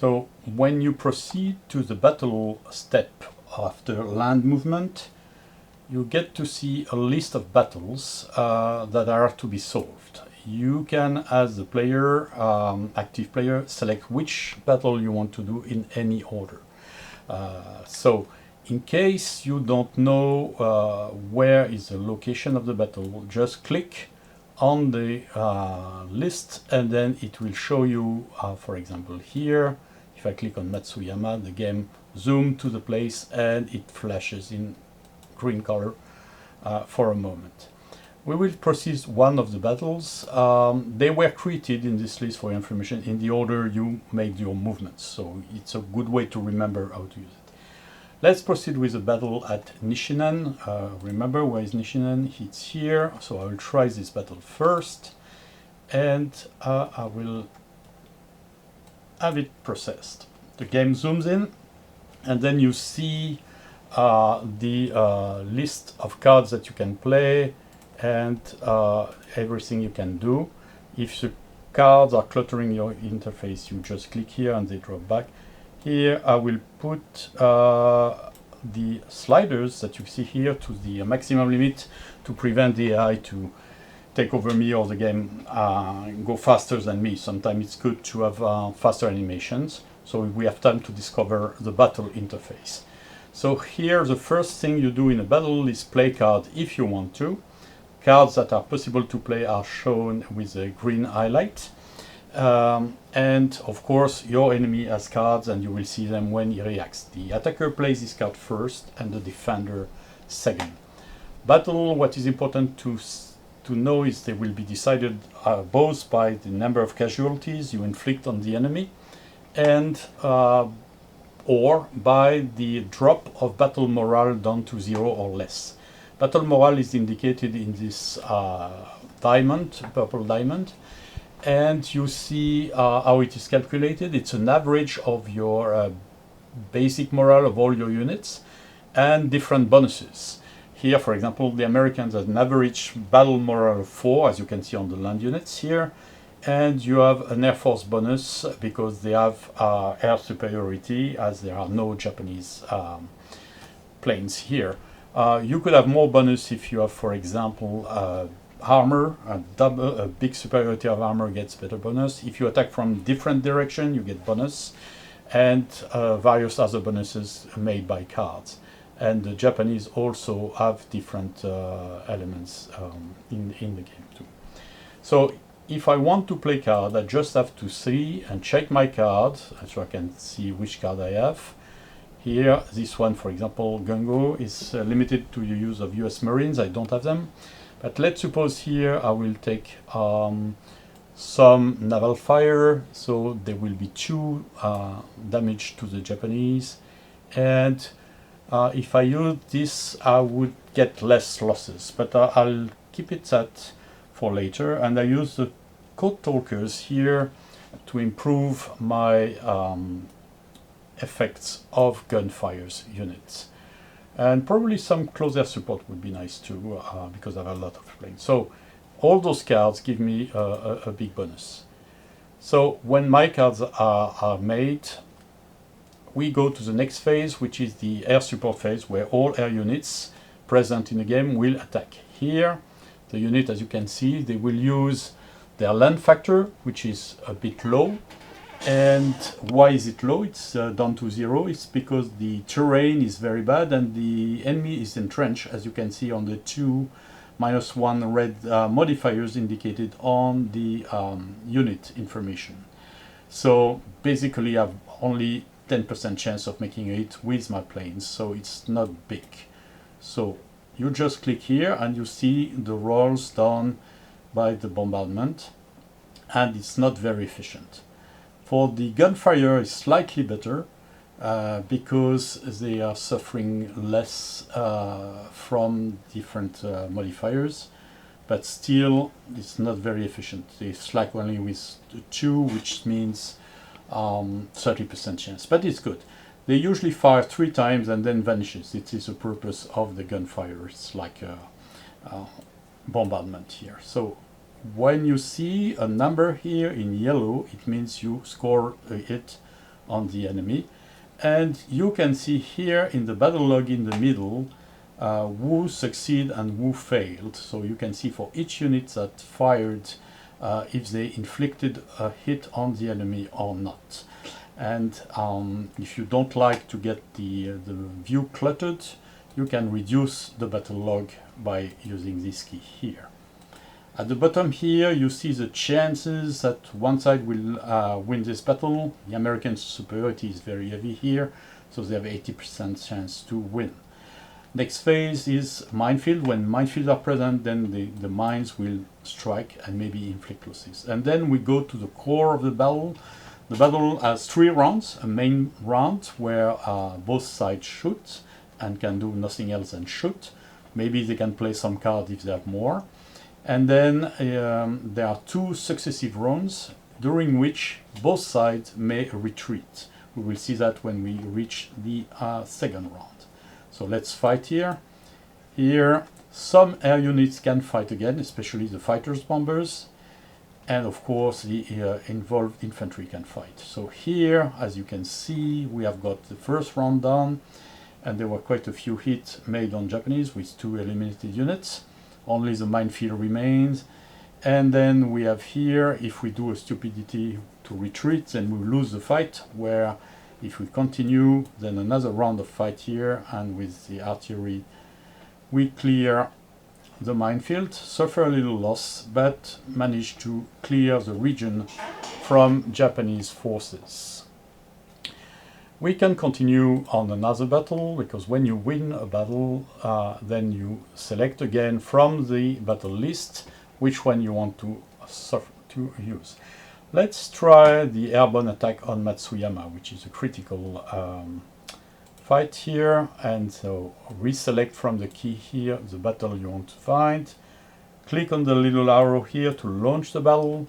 So when you proceed to the battle step after land movement, you get to see a list of battles that are to be solved. You can, as the player, active player, select which battle you want to do in any order. So in case you don't know where is the location of the battle, just click on the list and then it will show you, for example here, if I click on Matsuyama, the game zooms to the place and it flashes in green color for a moment. We will proceed one of the battles. They were created in this list for your information in the order you made your movements, so it's a good way to remember how to use it. Let's proceed with the battle at Nishinon. Remember, where is Nishinon? It's here, so I will try this battle first and I will have it processed. The game zooms in and then you see the list of cards that you can play and everything you can do. If the cards are cluttering your interface, you just click here and they drop back. Here I will put the sliders that you see here to the maximum limit to prevent the AI to take over me or the game go faster than me. Sometimes it's good to have faster animations so we have time to discover the battle interface. So here the first thing you do in a battle is play card if you want to. Cards that are possible to play are shown with a green highlight. And of course your enemy has cards and you will see them when he reacts. The attacker plays his card first and the defender second. Battle, what is important to know is they will be decided both by the number of casualties you inflict on the enemy and or by the drop of battle morale down to 0 or less. Battle morale is indicated in this diamond, purple diamond, and you see how it is calculated. It's an average of your basic morale of all your units and different bonuses. Here, for example, the Americans have an average battle morale of 4, as you can see on the land units here, and you have an Air Force bonus because they have air superiority, as there are no Japanese planes here. You could have more bonus if you have, for example, armor. A big superiority of armor gets better bonus. If you attack from different direction, you get bonus, and various other bonuses made by cards. And the Japanese also have different elements in the game too. So if I want to play card, I just have to see and check my card so I can see which card I have. Here, this one, for example, Gungo, is limited to the use of US Marines. I don't have them. But let's suppose here I will take some naval fire, so there will be 2 damage to the Japanese. And if I use this, I would get less losses, but I'll keep it set for later. And I use the code talkers here to improve my effects of gunfire's units. And probably some close air support would be nice too, because I have a lot of planes. So all those cards give me a big bonus. So when my cards are made, we go to the next phase, which is the air support phase, where all air units present in the game will attack. Here, the unit, as you can see, they will use their land factor, which is a bit low. And why is it low? It's down to 0. It's because the terrain is very bad and the enemy is entrenched, as you can see on the 2 -1 red modifiers indicated on the unit information. So basically I have only 10% chance of making it with my planes, so it's not big. So you just click here and you see the rolls done by the bombardment, and it's not very efficient. For the gunfire is slightly better because they are suffering less from different modifiers, but still it's not very efficient. They slack only with 2, which means 30% chance, but it's good. They usually fire 3 times and then vanishes. It is the purpose of the gunfire. It's like a bombardment here. So when you see a number here in yellow, it means you score a hit on the enemy. And you can see here in the battle log in the middle who succeed and who failed. So you can see for each unit that fired if they inflicted a hit on the enemy or not. And if you don't like to get the view cluttered, you can reduce the battle log by using this key here. At the bottom here, you see the chances that one side will win this battle. The American superiority is very heavy here, so they have 80% chance to win. Next phase is minefield. When minefields are present, then the mines will strike and maybe inflict losses. And then we go to the core of the battle. The battle has 3 rounds, a main round where both sides shoot and can do nothing else than shoot. Maybe they can play some cards if they have more. And then there are 2 successive rounds during which both sides may retreat. We will see that when we reach the second round. So let's fight here. Here, some air units can fight again, especially the fighters bombers. And of course, the involved infantry can fight. So here, as you can see, we have got the first round done. And there were quite a few hits made on Japanese with 2 eliminated units. Only the minefield remains. And then we have here, if we do a stupidity to retreat, then we lose the fight, where if we continue, then another round of fight here, and with the artillery we clear the minefield, suffer a little loss, but manage to clear the region from Japanese forces. We can continue on another battle, because when you win a battle, then you select again from the battle list which one you want to use. Let's try the Airborne Attack on Matsuyama, which is a critical fight here. And so reselect from the key here the battle you want to find. Click on the little arrow here to launch the battle.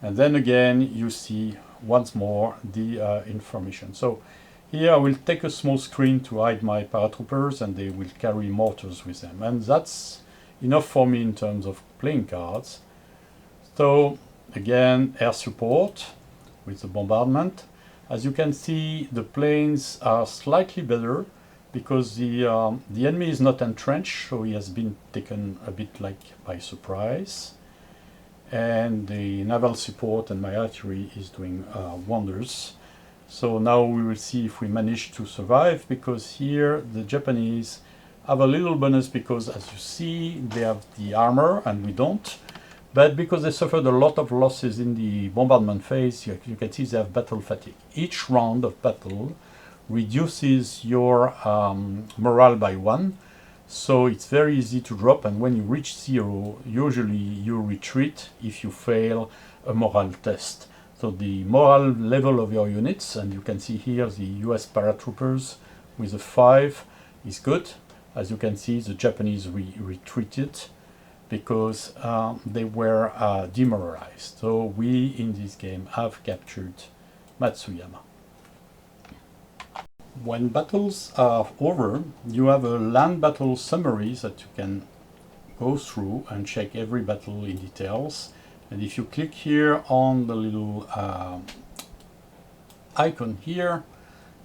And then again, you see once more the information. So here I will take a small screen to hide my paratroopers, and they will carry mortars with them. And that's enough for me in terms of playing cards. So again, air support with the bombardment. As you can see, the planes are slightly better because the enemy is not entrenched, so he has been taken a bit like by surprise. And the naval support and my artillery is doing wonders. So now we will see if we manage to survive, because here the Japanese have a little bonus because, as you see, they have the armor and we don't. But because they suffered a lot of losses in the bombardment phase, you can see they have battle fatigue. Each round of battle reduces your morale by 1. So it's very easy to drop, and when you reach 0, usually you retreat if you fail a morale test. So the morale level of your units, and you can see here the US paratroopers with a 5 is good. As you can see, the Japanese retreated because they were demoralized. So we in this game have captured Matsuyama. When battles are over, you have a land battle summary that you can go through and check every battle in details. And if you click here on the little icon here,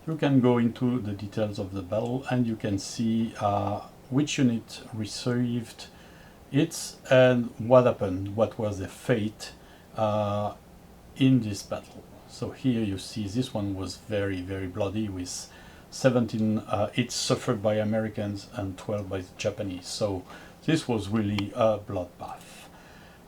you can go into the details of the battle, and you can see which unit received it and what happened, what was the fate in this battle. So here you see this one was very, very bloody, with 17 hits suffered by Americans and 12 by the Japanese. So this was really a bloodbath.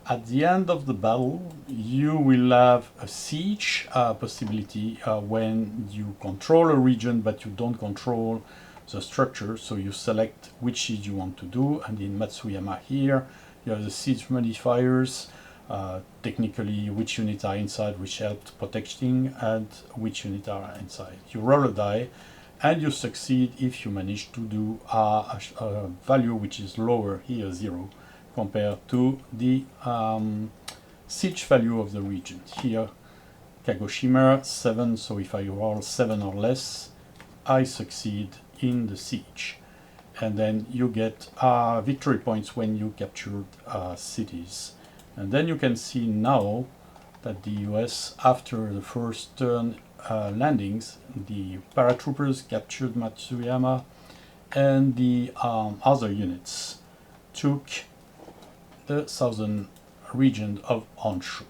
At the end of the battle, you will have a siege possibility when you control a region but you don't control the structure. So you select which siege you want to do, and in Matsuyama here you have the siege modifiers, technically which units are inside, which helped protecting, and which units are inside. You roll a die and you succeed if you manage to do a value which is lower here, 0, compared to the siege value of the region. Here Kagoshima 7, so if I roll 7 or less, I succeed in the siege. And then you get victory points when you captured cities. And then you can see now that the US, after the first turn, landings. The paratroopers captured Matsuyama, and the other units took the southern region of Honshu.